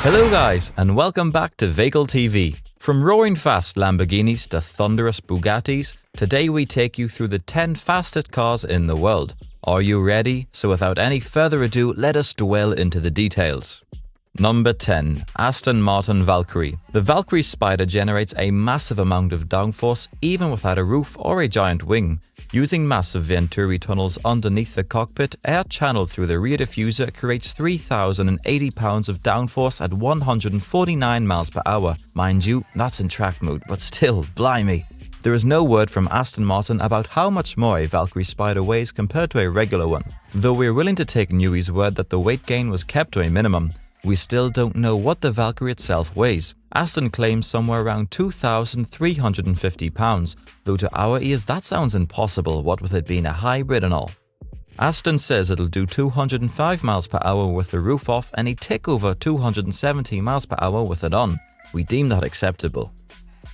Hello guys, and welcome back to Vehicle TV. From roaring fast Lamborghinis to thunderous Bugattis, today we take you through the 10 fastest cars in the world. Are you ready? So without any further ado, let us dwell into the details. Number 10. Aston Martin Valkyrie. The Valkyrie Spider generates a massive amount of downforce even without a roof or a giant wing. Using massive Venturi tunnels underneath the cockpit, air channeled through the rear diffuser creates 3,080 pounds of downforce at 149 miles per hour. Mind you, that's in track mode, but still, blimey. There is no word from Aston Martin about how much more a Valkyrie Spider weighs compared to a regular one. Though we're willing to take Newey's word that the weight gain was kept to a minimum, we still don't know what the Valkyrie itself weighs. Aston claims somewhere around 2,350 pounds, though to our ears that sounds impossible, what with it being a hybrid and all. Aston says it'll do 205 miles per hour with the roof off and a tick over 270 miles per hour with it on. We deem that acceptable.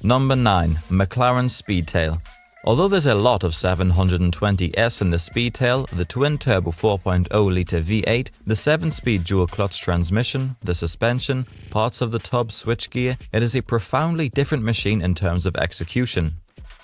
Number 9. McLaren Speedtail. Although there's a lot of 720S in the Speedtail, the twin-turbo 4.0-litre V8, the 7-speed dual-clutch transmission, the suspension, parts of the tub switchgear, it is a profoundly different machine in terms of execution.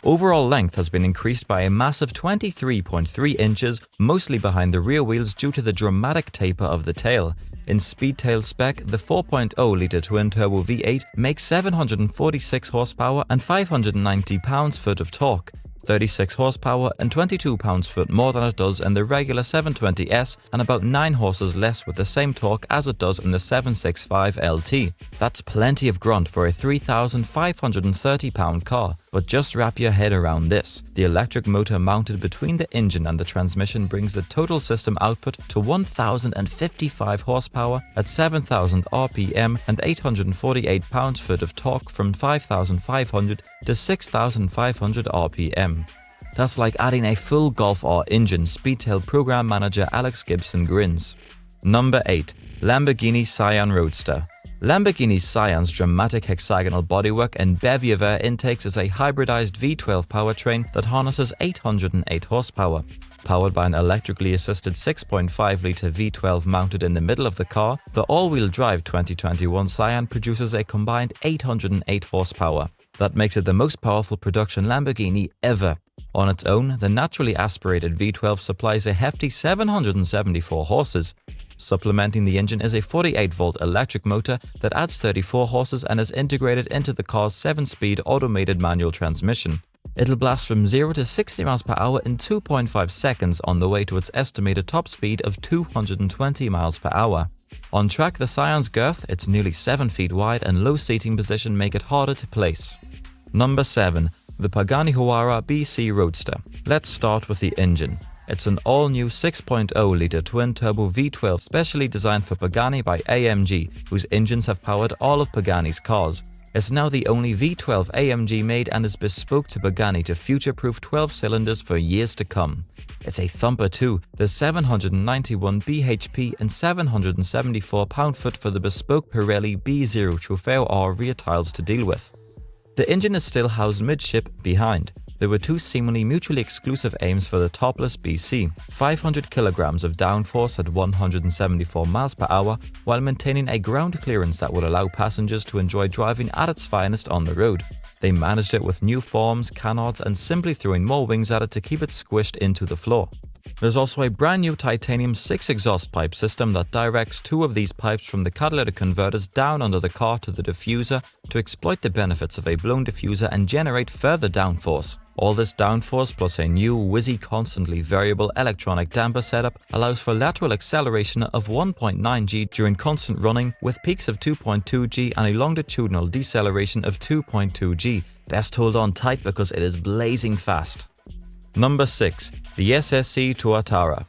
Overall length has been increased by a massive 23.3 inches, mostly behind the rear wheels due to the dramatic taper of the tail. In Speedtail spec, the 4.0-litre twin-turbo V8 makes 746 horsepower and 590 pounds-foot of torque, 36 horsepower and 22 pounds-foot more than it does in the regular 720S and about 9 horses less with the same torque as it does in the 765 LT. That's plenty of grunt for a 3,530 pound car. But just wrap your head around this. The electric motor mounted between the engine and the transmission brings the total system output to 1,055 horsepower at 7,000 RPM and 848 pounds-foot of torque from 5,500 to 6,500 RPM. That's like adding a full Golf R engine, Speedtail program manager Alex Gibson grins. Number 8. Lamborghini Sian Roadster. Lamborghini Sian's dramatic hexagonal bodywork and bevy of air intakes is a hybridized V12 powertrain that harnesses 808 horsepower. Powered by an electrically assisted 6.5-litre V12 mounted in the middle of the car, the all-wheel drive 2021 Sian produces a combined 808 horsepower. That makes it the most powerful production Lamborghini ever. On its own, the naturally aspirated V12 supplies a hefty 774 horses. Supplementing the engine is a 48-volt electric motor that adds 34 horses and is integrated into the car's 7-speed automated manual transmission. It'll blast from 0 to 60 miles per hour in 2.5 seconds on the way to its estimated top speed of 220 miles per hour. On track, the Sian's girth, it's nearly 7 feet wide and low seating position make it harder to place. Number 7. The Pagani Huayra BC Roadster. Let's start with the engine. It's an all-new 6.0-litre twin-turbo V12 specially designed for Pagani by AMG, whose engines have powered all of Pagani's cars. It's now the only V12 AMG made and is bespoke to Pagani to future-proof 12 cylinders for years to come. It's a thumper too. There's 791 bhp and 774 pound-foot for the bespoke Pirelli B0 Trofeo R rear tiles to deal with. The engine is still housed midship behind. There were two seemingly mutually exclusive aims for the topless BC, 500 kilograms of downforce at 174 miles per hour while maintaining a ground clearance that would allow passengers to enjoy driving at its finest on the road. They managed it with new forms, canards and simply throwing more wings at it to keep it squished into the floor. There's also a brand new titanium 6 exhaust pipe system that directs 2 of these pipes from the catalytic converters down under the car to the diffuser to exploit the benefits of a blown diffuser and generate further downforce. All this downforce plus a new whizzy constantly variable electronic damper setup allows for lateral acceleration of 1.9 G during constant running with peaks of 2.2 G and a longitudinal deceleration of 2.2 G. Best hold on tight because it is blazing fast. Number 6. The SSC Tuatara.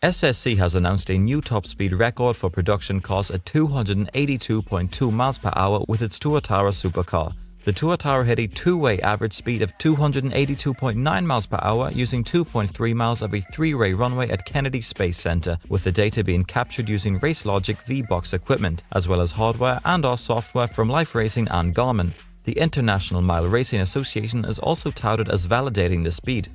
SSC has announced a new top speed record for production cars at 282.2 miles per hour with its Tuatara supercar. The Tuatara hit a two-way average speed of 282.9 miles per hour using 2.3 miles of a 3-way runway at Kennedy Space Center, with the data being captured using RaceLogic V-Box equipment, as well as hardware and/or software from Life Racing and Garmin. The International Mile Racing Association is also touted as validating the speed.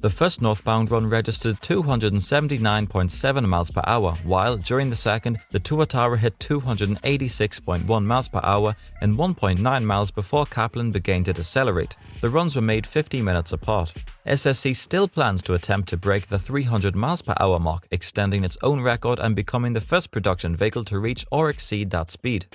The first northbound run registered 279.7 miles per hour, while during the second, the Tuatara hit 286.1 miles per hour and 1.9 miles before Kaplan began to decelerate. The runs were made 50 minutes apart. SSC still plans to attempt to break the 300 miles per hour mark, extending its own record and becoming the first production vehicle to reach or exceed that speed.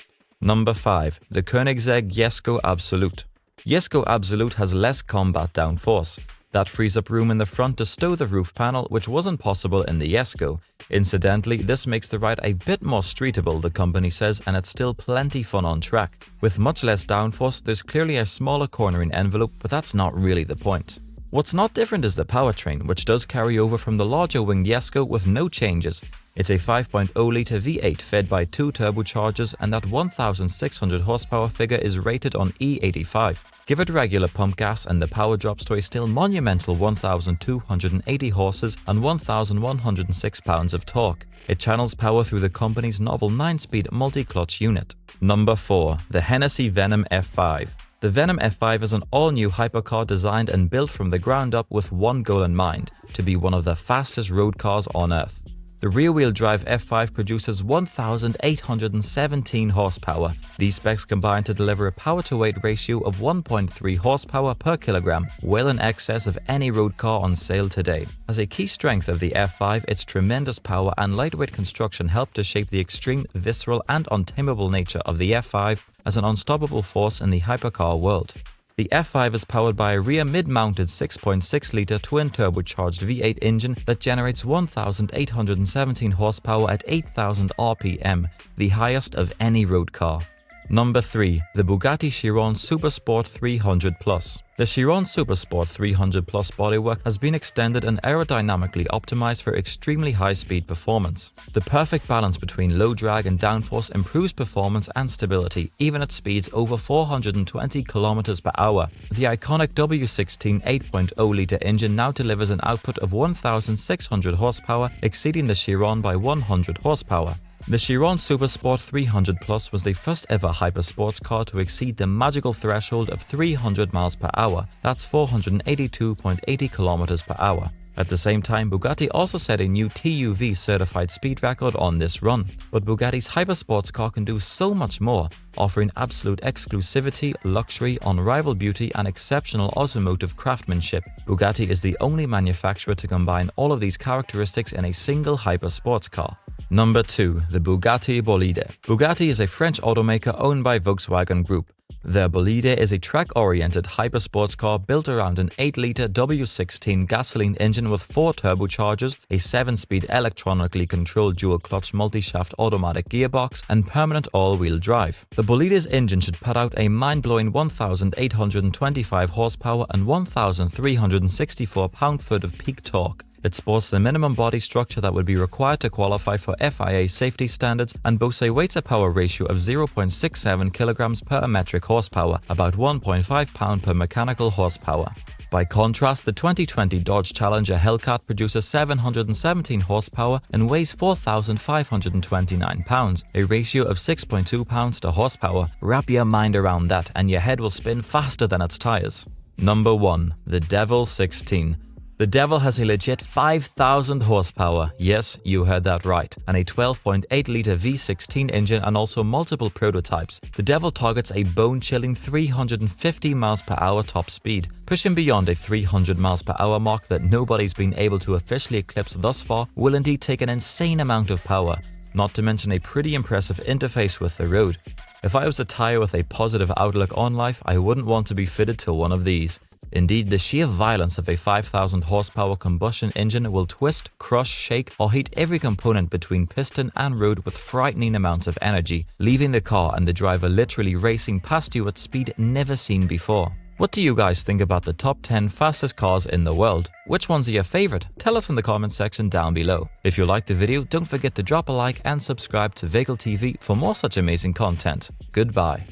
Number 5. The Koenigsegg Jesko Absolute. Jesko Absolute has less combat downforce. That frees up room in the front to stow the roof panel, which wasn't possible in the Jesko. Incidentally, this makes the ride a bit more streetable, the company says, and it's still plenty fun on track. With much less downforce, there's clearly a smaller cornering envelope, but that's not really the point. What's not different is the powertrain, which does carry over from the larger winged Jesko with no changes. It's a 5.0-litre V8 fed by 2 turbochargers, and that 1,600 horsepower figure is rated on E85. Give it regular pump gas and the power drops to a still monumental 1,280 horses and 1,106 pounds of torque. It channels power through the company's novel 9-speed multi-clutch unit. Number 4. The Hennessy Venom F5. The Venom F5 is an all-new hypercar designed and built from the ground up with one goal in mind: to be one of the fastest road cars on Earth. The rear-wheel drive F5 produces 1,817 horsepower. These specs combine to deliver a power-to-weight ratio of 1.3 horsepower per kilogram, well in excess of any road car on sale today. As a key strength of the F5, its tremendous power and lightweight construction help to shape the extreme, visceral and untamable nature of the F5 as an unstoppable force in the hypercar world. The F5 is powered by a rear mid-mounted 6.6-litre twin-turbocharged V8 engine that generates 1,817 horsepower at 8,000 RPM, the highest of any road car. Number 3. The Bugatti Chiron Supersport 300 Plus. The Chiron Supersport 300 Plus bodywork has been extended and aerodynamically optimized for extremely high-speed performance. The perfect balance between low drag and downforce improves performance and stability, even at speeds over 420 km per hour. The iconic W16 8.0-litre engine now delivers an output of 1,600 horsepower, exceeding the Chiron by 100 horsepower. The Chiron Supersport 300 Plus was the first ever hypersports car to exceed the magical threshold of 300 miles per hour, that's 482.80 kilometers per hour. At the same time, Bugatti also set a new TUV certified speed record on this run. But Bugatti's hypersports car can do so much more, offering absolute exclusivity, luxury, unrivaled beauty and exceptional automotive craftsmanship. Bugatti is the only manufacturer to combine all of these characteristics in a single hypersports car. Number 2. The Bugatti Bolide. Bugatti is a French automaker owned by Volkswagen Group. Their Bolide is a track-oriented hypersports car built around an 8-litre W16 gasoline engine with 4 turbochargers, a 7-speed electronically controlled dual-clutch multi-shaft automatic gearbox, and permanent all-wheel drive. The Bolide's engine should put out a mind-blowing 1,825 horsepower and 1,364 pound-foot of peak torque. It sports the minimum body structure that would be required to qualify for FIA safety standards and boasts a weight-to-power ratio of 0.67 kilograms per metric horsepower, about 1.5 pound per mechanical horsepower. By contrast, the 2020 Dodge Challenger Hellcat produces 717 horsepower and weighs 4,529 pounds, a ratio of 6.2 pounds to horsepower. Wrap your mind around that and your head will spin faster than its tires. Number 1. The Devil 16. The Devil has a legit 5,000 horsepower, yes, you heard that right, and a 12.8-litre V16 engine and also multiple prototypes. The Devil targets a bone-chilling 350 miles per hour top speed, pushing beyond a 300 miles per hour mark that nobody's been able to officially eclipse thus far. Will indeed take an insane amount of power, not to mention a pretty impressive interface with the road. If I was a tire with a positive outlook on life, I wouldn't want to be fitted to one of these. Indeed, the sheer violence of a 5,000 horsepower combustion engine will twist, crush, shake, or heat every component between piston and road with frightening amounts of energy, leaving the car and the driver literally racing past you at speed never seen before. What do you guys think about the top 10 fastest cars in the world? Which ones are your favorite? Tell us in the comments section down below. If you liked the video, don't forget to drop a like and subscribe to Vehicle TV for more such amazing content. Goodbye.